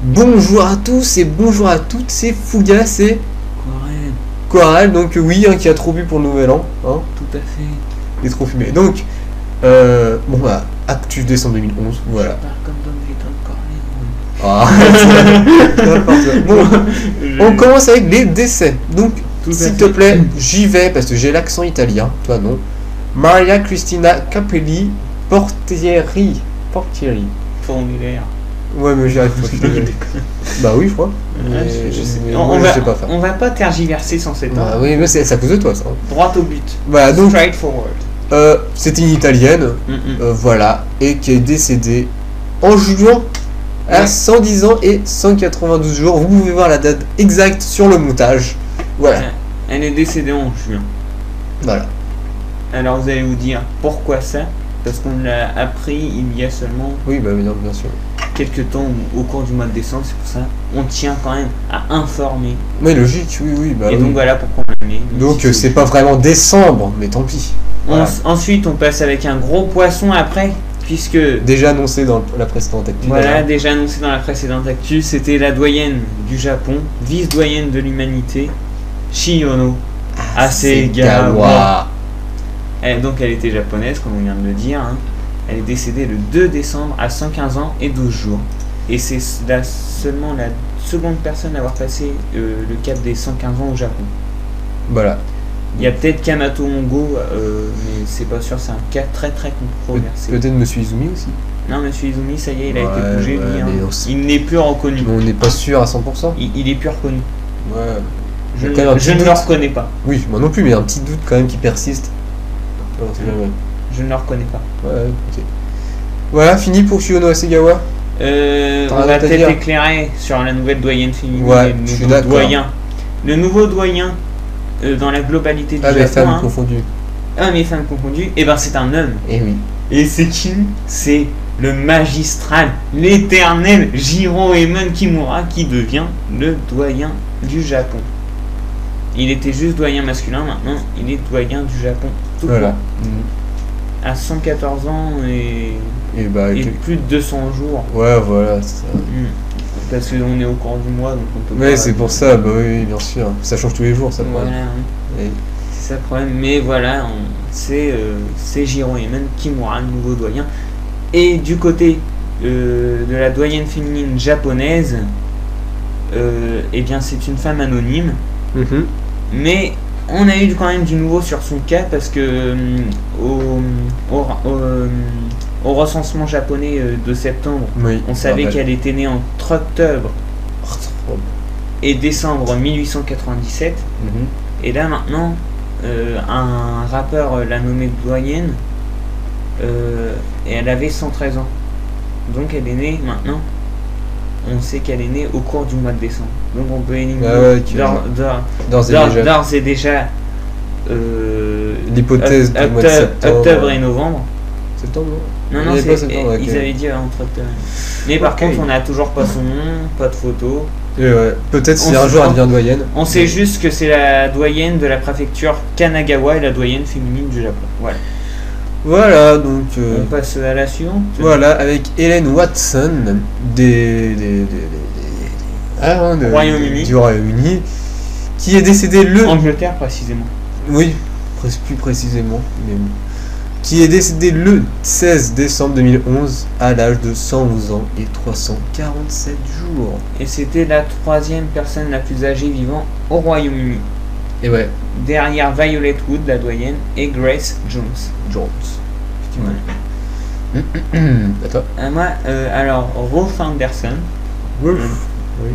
Bonjour à tous et bonjour à toutes, c'est Fougas et Coral, donc oui, qui a trop bu pour le nouvel an, hein. Tout à fait. Il est trop fumé. Donc, bon bah, actu décembre 2011, voilà. Je parle comme dans les temps de Cornet. Ah, bon, on commence avec les décès. Donc, s'il te plaît, j'y vais parce que j'ai l'accent italien, toi non. Maria Cristina Capelli Portieri. Formulaire. Ouais, mais j'y arrive pas. Bah oui, je crois. Je sais. Mais On moi, je va, sais pas faire. on va pas tergiverser sans cet Bah ordre. oui, mais c'est à cause de toi ça. Droit au but. Voilà, donc Straightforward. c'était une italienne, voilà, et qui est décédée en juin à 110 ans et 192 jours. Vous pouvez voir la date exacte sur le montage. Voilà. Elle est décédée en juin. Voilà. Alors vous allez vous dire pourquoi ça? Parce qu'on l'a appris il y a seulement Oui, bah bien sûr. quelques temps au cours du mois de décembre, c'est pour ça. On tient quand même à informer. Mais logique, oui, bah Et oui. donc voilà pourquoi on l'a mis. Donc c'est pas vraiment décembre, mais tant pis. Voilà. Ensuite, on passe avec un gros poisson après, puisque Déjà annoncé dans la précédente actu. voilà, d'ailleurs. déjà annoncé dans la précédente actu, c'était la doyenne du Japon, vice-doyenne de l'humanité, Chiyono Hasegawa. Donc elle était japonaise, comme on vient de le dire. Hein. Elle est décédée le 2 décembre à 115 ans et 12 jours. Et c'est seulement la seconde personne à avoir passé le cap des 115 ans au Japon. Voilà. Il y a peut-être Kamato Hongo, mais c'est pas sûr, c'est un cas très très controversé. Peut-être Monsieur Izumi aussi. Non, Monsieur Izumi, ça y est, il a été Ouais, bougé, lui. mais Hein. aussi. Il n'est plus reconnu. Mais on n'est pas sûr à 100%. Il est plus reconnu. Ouais. Je Il y a quand même un petit ne le doute. reconnais pas. Oui, moi non plus, mais un petit doute quand même qui persiste. Ouais, on sait jamais. Je ne le reconnais pas. Ouais, ok. Voilà, fini pour Chiyono Hasegawa. On rien va d'autre à peut-être dire éclairer sur la nouvelle doyenne féminine Ouais, et le je suis nouveau d'accord. doyen. Le nouveau doyen dans la globalité du Ah, les Japon. femmes Hein. confondues. Ah, mes femmes confondues. Et ben c'est un homme. Eh oui. Et c'est qui? C'est le magistral, l'éternel Jiroemon Kimura qui devient le doyen du Japon. Il était juste doyen masculin, maintenant il est doyen du Japon tout Voilà. court. À 114 ans et plus de 200 jours. Ouais, voilà, c'est ça. Parce qu'on est au cours du mois, donc on peut Ouais, pas... c'est pour ça, bah oui, bien sûr. Ça change tous les jours, ça. Voilà, Et- c'est ça le problème. Mais voilà, c'est Jiroemon Kimura, le nouveau doyen. Et du côté de la doyenne féminine japonaise, eh bien c'est une femme anonyme. Mhm. Mais on a eu quand même du nouveau sur son cas parce que au recensement japonais de septembre, Oui. on savait ouais. qu'elle était née entre octobre Oh. et décembre 1897. Mhm. Et là maintenant, un rappeur l'a nommée doyenne et elle avait 113 ans. Donc elle est née maintenant. On sait qu'elle est née au cours du mois de décembre. Donc on peut éliminer d'ores et déjà l'hypothèse du mois de septembre. octobre et novembre. Septembre, Non, Il y avait pas c'est, septembre, ok. ils avaient dit entre octobre. Mais par Ok. contre, on n'a toujours pas son nom, pas de photo. Et ouais. Peut-être si On un se jour elle sent- devient doyenne. On sait juste que c'est la doyenne de la préfecture Kanagawa et la doyenne féminine du Japon. Voilà. Voilà, donc. On passe à la suivante. Voilà, avec Helen Watson Royaume-Uni. du Royaume-Uni, qui est décédée le. Angleterre précisément. Oui, plus précisément. Mais bon. Qui est décédée le 16 décembre 2011 à l'âge de 111 ans et 347 jours. Et c'était la troisième personne la plus âgée vivant au Royaume-Uni. Et ouais, Derrière Violet Wood, la doyenne, et Grace Jones. Jones. Ouais. À toi. Moi, alors, Ruth Anderson, Oui.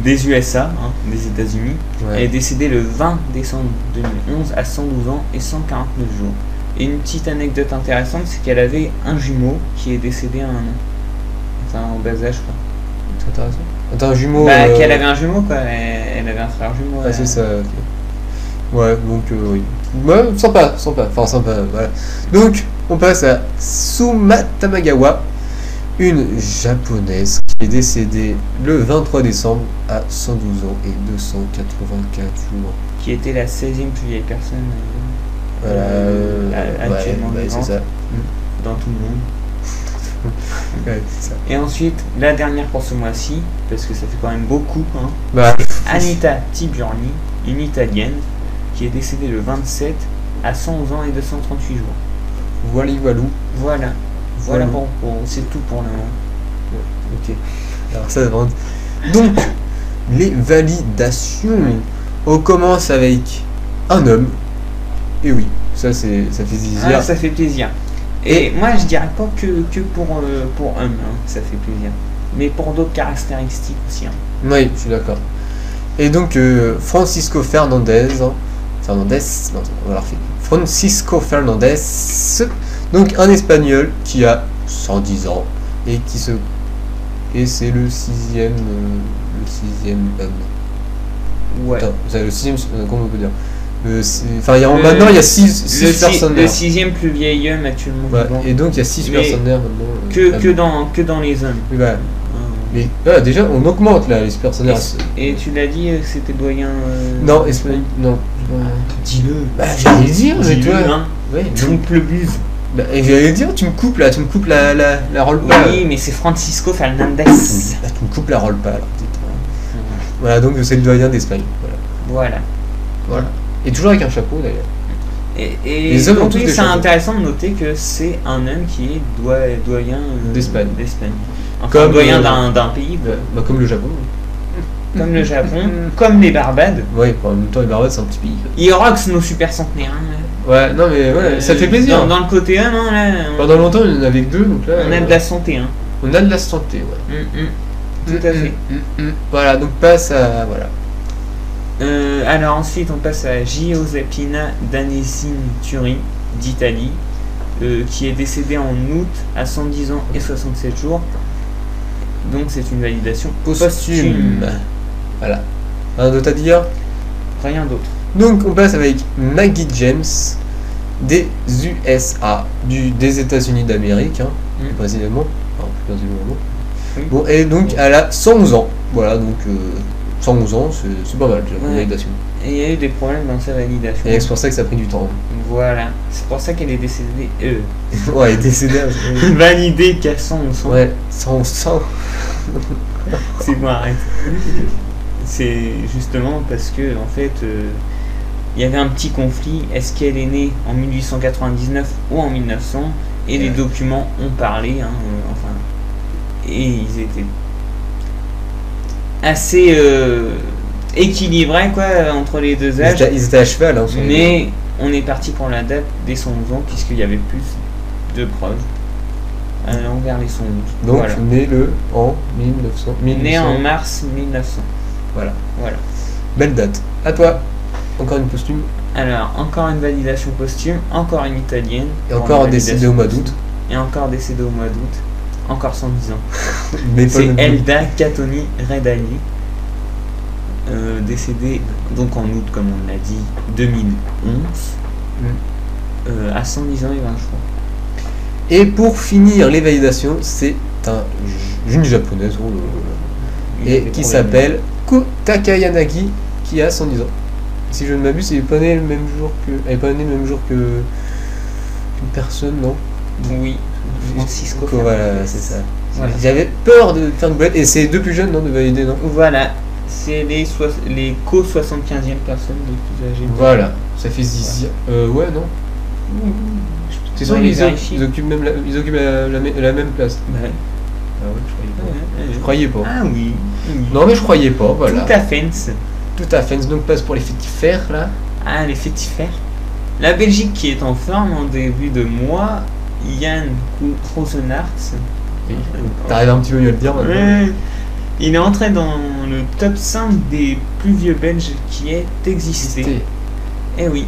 des USA, hein, des États-Unis, elle est Ouais. décédée le 20 décembre 2011 à 112 ans et 149 jours. Et une petite anecdote intéressante, c'est qu'elle avait un jumeau qui est décédé à un an. Enfin, en bas âge, quoi. C'est intéressant. Attends, un jumeau. Qu'elle avait un jumeau, quoi. Elle avait un frère jumeau. Ah, c'est ça, ok. Ouais, donc oui. Ouais, sympa. Enfin, sympa, voilà. Donc, on passe à Suma Tamagawa, une japonaise qui est décédée le 23 décembre à 112 ans et 284 jours. Qui était la 16e plus vieille personne Voilà, actuellement ouais, vivante c'est ça. dans tout le monde. Ouais, c'est ça. Et ensuite, la dernière pour ce mois-ci, parce que ça fait quand même beaucoup, hein. Bah, Anita Tiburni, une Italienne, qui est décédée le 27 à 111 ans et 238 jours. voilà, voilou. Voilà. Voilà c'est tout pour le moment. Ok. Alors ça va. Donc, les validations. On commence avec un homme. Et oui, ça fait plaisir. Ah, ça fait plaisir. Et moi, je dirais pas que pour homme, hein, ça fait plaisir. Mais pour d'autres caractéristiques aussi. Hein. Oui, je suis d'accord. Et donc, Francisco Fernandez. Fernandez, non, on va la refaire. Francisco Fernandez. Donc, un Espagnol qui a 110 ans et c'est le sixième homme. Ouais. Attends, c'est le sixième, comment on peut dire maintenant il y a 6 personnes. Le sixième plus vieil homme actuellement. Ouais, et donc il y a 6 personnes maintenant. Que dans les hommes. Oui, bah, mais déjà on augmente là les personnes. Et tu l'as dit, c'était doyen. Non, espagnol. Non. Dis-le. Bah j'allais le dire, mais toi. Hein. Ouais, trompe le buse. Bah, j'allais le dire, tu me coupes la roll-pas. Oui, mais c'est Francisco Fernandez. Bah, tu me coupes la roll-pas alors. Voilà, donc c'est le doyen d'Espagne. Voilà. Et toujours avec un chapeau d'ailleurs. Et les hommes ont donc tous des c'est chapeaux. Intéressant de noter que c'est un homme qui est doyen d'Espagne. Enfin, Comme doyen d'un pays. Bah, comme le Japon. Comme le Japon, comme les Barbades. Oui, en même temps les Barbades c'est un petit pays. Ils rockent nos super centenaires. Hein, ouais, non mais ouais, ça fait plaisir. Dans le côté homme, hein, là. Pendant longtemps il y en avait que 2, donc là. On a de la santé. Hein. On a de la santé, ouais. Tout à fait. Voilà, donc passe à. Voilà. Alors ensuite on passe à Giuseppina Danesi-Turi d'Italie, qui est décédée en août à 110 ans et 67 jours. Donc c'est une validation posthume. Voilà. Rien d'autre à dire? Rien d'autre. Donc on passe avec Maggie James des USA, des États-Unis d'Amérique, hein, précisément. Enfin, plus précisément. Oui. Bon, et donc elle a 111 ans. Voilà, donc 111 ans, c'est pas mal déjà, la validation. Et il y a eu des problèmes dans sa validation. Et c'est pour ça que ça a pris du temps. Voilà, c'est pour ça qu'elle est décédée. Ouais, elle est décédée. Validée qu'à 111 ans. Ouais, 111 ans. C'est bon, arrête. C'est justement parce que, en fait, il y avait un petit conflit. Est-ce qu'elle est née en 1899 ou en 1900? Et les documents ont parlé, hein, et ils étaient assez équilibrés, quoi, entre les deux âges. Ils étaient à cheval, hein. Mais on est parti pour la date des 111 ans, puisqu'il y avait plus de preuves envers les 111. Donc, voilà. Né en 1900. Né en mars 1900. Voilà. Voilà. Belle date. À toi. Encore une posthume. Alors, encore une validation posthume, encore une italienne. Et encore décédée au mois d'août. Et encore décédée au mois d'août. Encore 110 ans. Mais c'est Elda Catoni Redali. Décédée donc en août, comme on l'a dit, 2011. À 110 ans et 20 jours. Et pour finir les validations, c'est une japonaise et qui s'appelle Ko Takayanagi, qui a 110 ans. Si je ne m'abuse, elle n'est pas née le même jour que une personne, non? Oui, Francisco. Voilà, c'est ça. Voilà. J'avais peur de faire une boulette, et c'est les deux plus jeunes, non, de valider, non? Voilà, c'est les co-75e personnes les plus âgées. Voilà, ça fait 10. Ouais, non? C'est sûr qu'ils occupent la même place. Ouais. Ah ouais, je croyais pas. Ah oui. Non, mais je croyais pas, voilà. Tout à fait. Tout à fait. Donc passe pour les fétifères, là. Ah, les fétifères. La Belgique qui est en forme en début de mois, Yann Rosenarts. Oui. T'arrives un petit peu mieux à le dire maintenant. Ouais. Il est entré dans le top 5 des plus vieux Belges qui ait existé. Eh oui.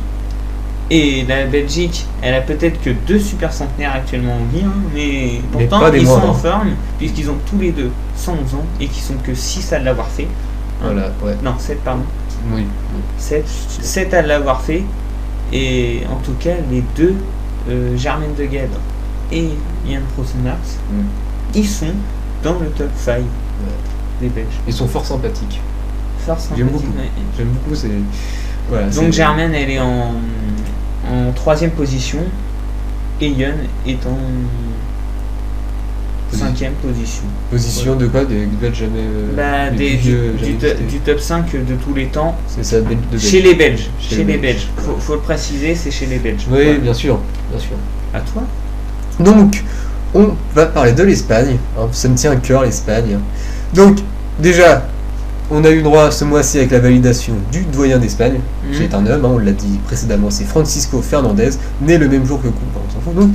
Et la Belgique, elle a peut-être que 2 super centenaires actuellement en vie, hein, mais pourtant ils sont en forme, puisqu'ils ont tous les deux 111 ans et qu'ils sont que 6 à l'avoir fait. Voilà, ouais. Non, 7, pardon. Oui. 7 à l'avoir fait. Et en tout cas, les deux, Germaine de Gueldre et Yann Rosenarts, ils sont dans le top 5 des Belges. Ils sont fort sympathiques. J'aime beaucoup. Ouais. J'aime beaucoup. Voilà, donc Germaine, elle est en 3e position et Yann est en 5e position. Position de quoi? Des Belges jamais. Bah, les plus vieux du jamais visités. top 5 de tous les temps. C'est ça, de Belge. Chez les Belges. Chez Chez les les Belges. Belges. Faut le préciser, c'est chez les Belges. Oui, Ouais. bien sûr, bien sûr. À toi? Donc, on va parler de l'Espagne. Hein, ça me tient à cœur, l'Espagne. Donc, déjà, on a eu droit ce mois-ci avec la validation du doyen d'Espagne, qui est un homme, hein, on l'a dit précédemment, c'est Francisco Fernandez, né le même jour que Coupe, on s'en fout donc.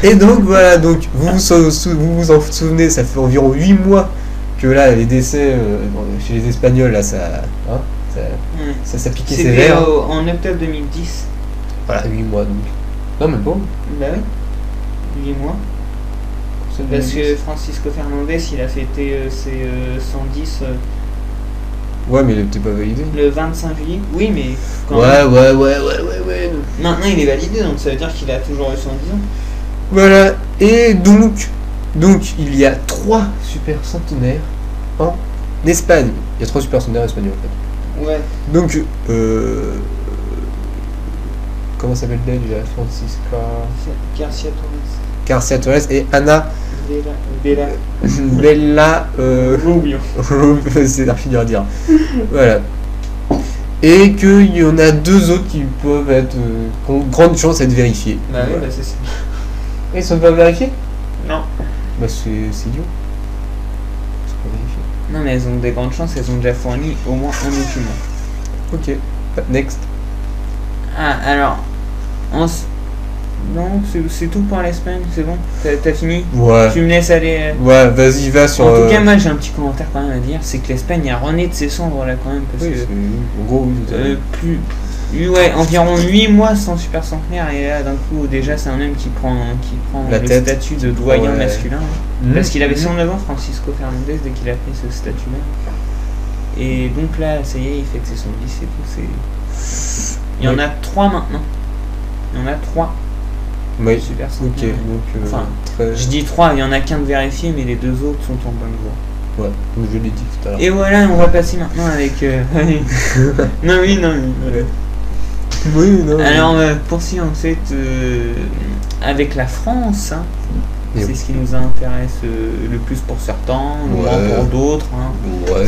Et donc voilà, donc vous vous en souvenez, ça fait environ 8 mois que là, les décès chez les Espagnols, là, ça piquait C'était sévère. en octobre 2010. Voilà, 8 mois donc. Non, même pas. Bah oui. 8 mois. C'est Parce 2010. que Francisco Fernandez, il a fêté ses 110 Ouais, mais il était pas validé. le 25 juillet. Oui, mais quand Ouais. maintenant il est validé, donc ça veut dire qu'il a toujours eu 110 ans. Voilà, et donc il y a 3 super centenaires en Espagne. Il y a 3 super centenaires espagnols en fait. Ouais. Donc, comment s'appelle-t-elle déjà? Francisca Garcia Torres. Garcia Torres et Ana Bella. Bella Rubio. c'est archi dur à dire. Voilà. Et qu'il y en a 2 autres qui peuvent être, qui ont grande chance d'être vérifiés. Bah oui, Voilà. bah c'est ça. Et ils sont pas vérifiés? Non. Bah c'est idiot. C'est pas vérifié. Non, mais elles ont des grandes chances, elles ont déjà fourni au moins un document. Ok, next. Ah, alors. Non, c'est tout pour l'Espagne, c'est bon? T'as fini? Ouais. Tu me laisses aller. Ouais, vas-y, va sur. En tout cas, moi j'ai un petit commentaire quand même à dire, c'est que l'Espagne a rené de ses cendres là quand même, parce Oui, que en gros, oui, tout à fait. ouais, environ 8 mois sans super centenaire, et là d'un coup déjà c'est un homme qui prend La le tête. statut de doyen Ouais. masculin, Mhm. parce qu'il avait 109 ans, Francisco Fernandez, dès qu'il a pris ce statut là. Et donc là, ça y est, il fait que c'est son 10 et tout, c'est... Il y en Ouais. a 3 maintenant. Il y en a 3 Oui, super ok, centenaires. donc. Enfin, très. Je dis 3, il y en a qu'un de vérifié, mais les 2 autres sont en bonne voie. Ouais, comme je l'ai dit tout à l'heure. Et voilà, on va passer maintenant avec... non, oui. Ouais. Oui, non. Alors, poursuivons ensuite avec la France. Hein. Et C'est oui. ce qui nous intéresse le plus pour certains, moins Ouais. pour d'autres. Hein. Ouais.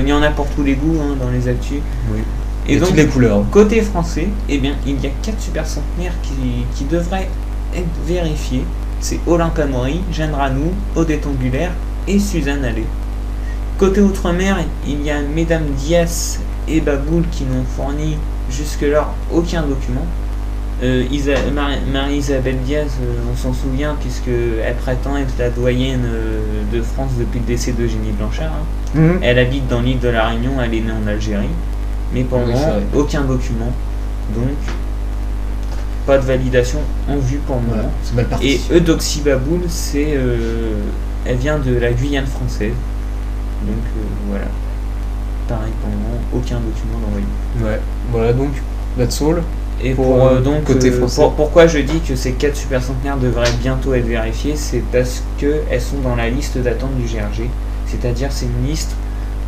Il y en a pour tous les goûts hein, dans les actus. Oui. Et Et donc, toutes les couleurs. côté français, eh bien, il y a 4 super centenaires qui devraient être vérifiés. C'est Olympe Amaury, Jeanne Ranou, Odette Angulaire et Suzanne Allais. Côté Outre-mer, il y a Mesdames Dias et Baboul qui n'ont fourni jusque-là aucun document. Marie-Isabelle Diaz, on s'en souvient, puisqu'elle prétend être la doyenne de France depuis le décès d'Eugénie Blanchard. Hein. Mhm. Elle habite dans l'île de la Réunion, elle est née en Algérie. Mais pour le Oui, moment, c'est vrai. aucun document. Donc, pas de validation en vue pour le Voilà, moment. c'est mal parti. Et Eudoxie Baboul, elle vient de la Guyane française. Donc voilà. Pareil pour le moment, aucun document d'envoyé. Ouais, voilà donc, that's all. Et Pour, pour, donc, côté français. pourquoi je dis que ces 4 super centenaires devraient bientôt être vérifiés, c'est parce qu'elles sont dans la liste d'attente du GRG. C'est-à-dire c'est une liste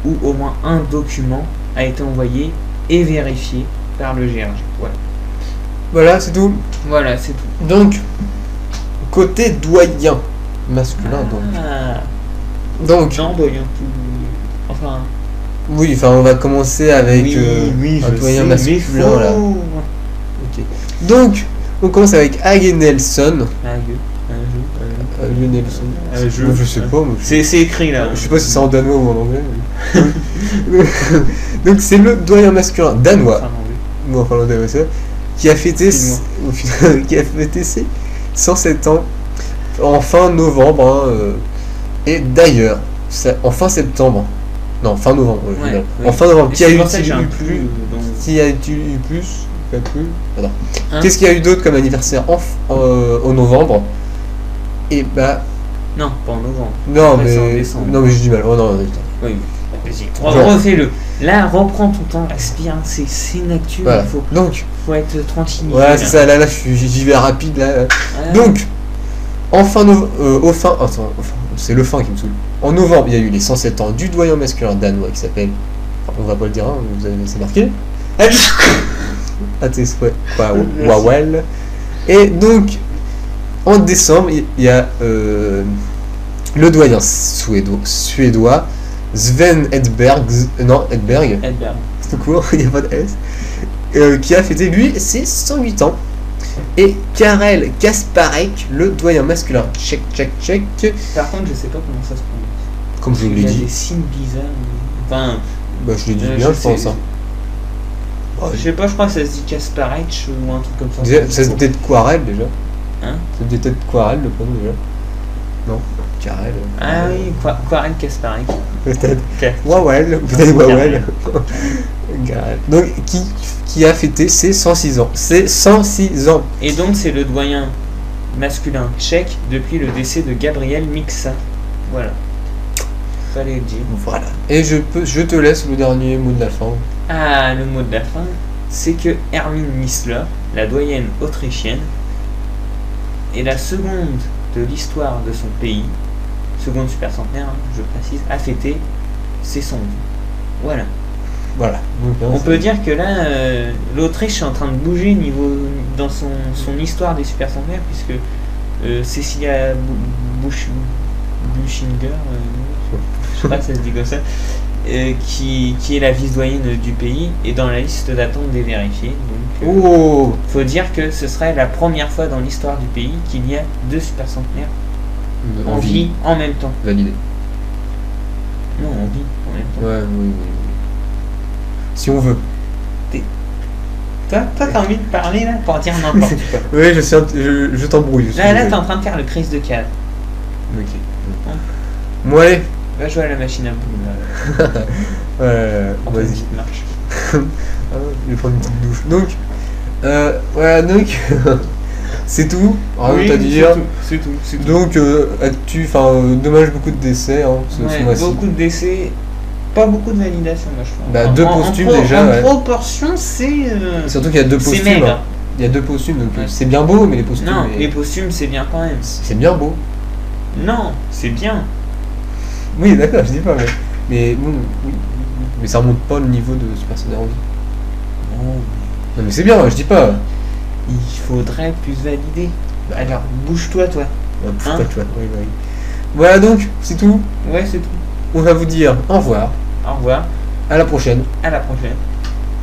où au moins un document a été envoyé et vérifié par le GRG. Voilà, Voilà, c'est tout. voilà c'est tout. Donc, côté doyen masculin, Ah, donc. non, doyen tout. Enfin, Oui, enfin, on va commencer avec oui, un je doyen sais, masculin, mais là. faux. Ok. Donc, on commence avec Hague Nelson. Nelson. Un jeu. Je sais pas, moi. C'est écrit là. Je sais pas si c'est en danois ou en anglais. Donc, c'est le doyen masculin danois. Enfin, non, oui. Ou en finlandais, ouais, c'est ça, qui a fêté Excuse-moi. qui a fêté ses 107 ans en fin novembre. Hein, et d'ailleurs, en fin septembre, non, fin novembre, au Ouais, final. oui. En fin novembre, Et qui a c'est eu pour ça que j'ai un plus, plus dans- qui a eu plus, pas plus, pardon. Hein Qu'est-ce qu'il y a eu d'autre comme anniversaire au novembre? Et bah, Non, pas en novembre. non, Après, c'est en mais décembre. non, mais j'ai du mal. Oh non, Oui, vas-y. Genre. Refais-le. Là, reprends ton temps, respire. C'est une actu. voilà. Il Donc, faut être tranquille. voilà, c'est ça. Là, j'y vais rapide là. Donc, c'est le fin qui me saoule. En novembre, il y a eu les 107 ans du doyen masculin danois qui s'appelle, enfin, on va pas le dire, hein, vous avez c'est marqué. Wawel. Et donc, En décembre, il y a le doyen suédois Sven Edberg, Edberg, tout court, il n'y a pas de S, qui a fêté lui ses 108 ans. Et Karel Kasparek, le doyen masculin tchèque. Par contre, je sais pas comment ça se prononce. Comme je l'ai Il y a dit. des signes bizarres. Enfin, Bah, je l'ai dit je bien, je pense. sais. Hein. je sais pas, je crois que ça se dit Kasparek ou un truc comme ça. Ça se dit peut-être Quarel déjà. Hein? Ça se dit peut-être Quarel le prénom déjà. Non, Karel. Ah oui, Karel Kasparek. Peut-être. Ok. Wawel, peut-être Wawel. Karel. Donc, qui a fêté ses 106 ans. Ses 106 ans. Et donc, c'est le doyen masculin tchèque depuis le décès de Gabriel Mixa. Voilà. Fallait le dire. Voilà. Et je te laisse le dernier mot de la fin. Ah, le mot de la fin, c'est que Hermine Missler, la doyenne autrichienne, est la seconde de l'histoire de son pays, seconde super centenaire, hein, je précise, a fêté ses 100 ans. Voilà. Voilà. Donc, hein, On peut dire que là, l'Autriche est en train de bouger dans son histoire des super centenaires, puisque Cecilia Buschinger, je sais pas si ça se dit comme ça, qui est la vice-doyenne du pays, est dans la liste d'attente des vérifiés. Donc, faut dire que ce serait la première fois dans l'histoire du pays qu'il y a 2 super centenaires en vie en même temps. Validé. Non, en vie en même temps. Ouais, oui. Si on veut. Toi, t'as envie de parler là pour dire n'importe quoi. Oui, je t'embrouille. Là, t'es en train de faire le crise de cave. Ok. Bon, allez. Va jouer à la machine à boules. Vas-y. Petite marche. Je vais prendre une petite douche. Donc, voilà, donc, c'est tout. Rien à dire. C'est tout. Donc, dommage, beaucoup de décès. Hein, ce mois-ci. Beaucoup de décès. Pas beaucoup de validation, moi je pense. Bah, 2 posthumes déjà. En proportion, c'est. Surtout qu'il y a 2 posthumes. Maigre. Hein. Il y a 2 posthumes, donc Ouais. c'est bien beau, mais les posthumes. Non, les posthumes, c'est bien quand même. C'est bien beau. Non, c'est bien. Oui, d'accord, je dis pas, mais bon, oui. Mais ça remonte pas le niveau de Super Centenaire en vie. Non, mais c'est bien, je dis pas. Il faudrait plus valider. Bah, Alors, bouge-toi, toi. Ouais, Hein pas toi. Oui. Voilà, donc, c'est tout. Ouais, c'est tout. On va vous dire au revoir. Au revoir. À la prochaine. À la prochaine.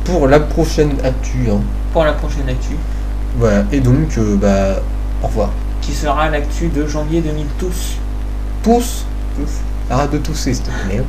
Pour la prochaine actu. Hein. Pour la prochaine actu. Voilà, et donc, au revoir. Qui sera l'actu de janvier 2012. Tous. Tous. Arrête de tousser, s'il te plaît.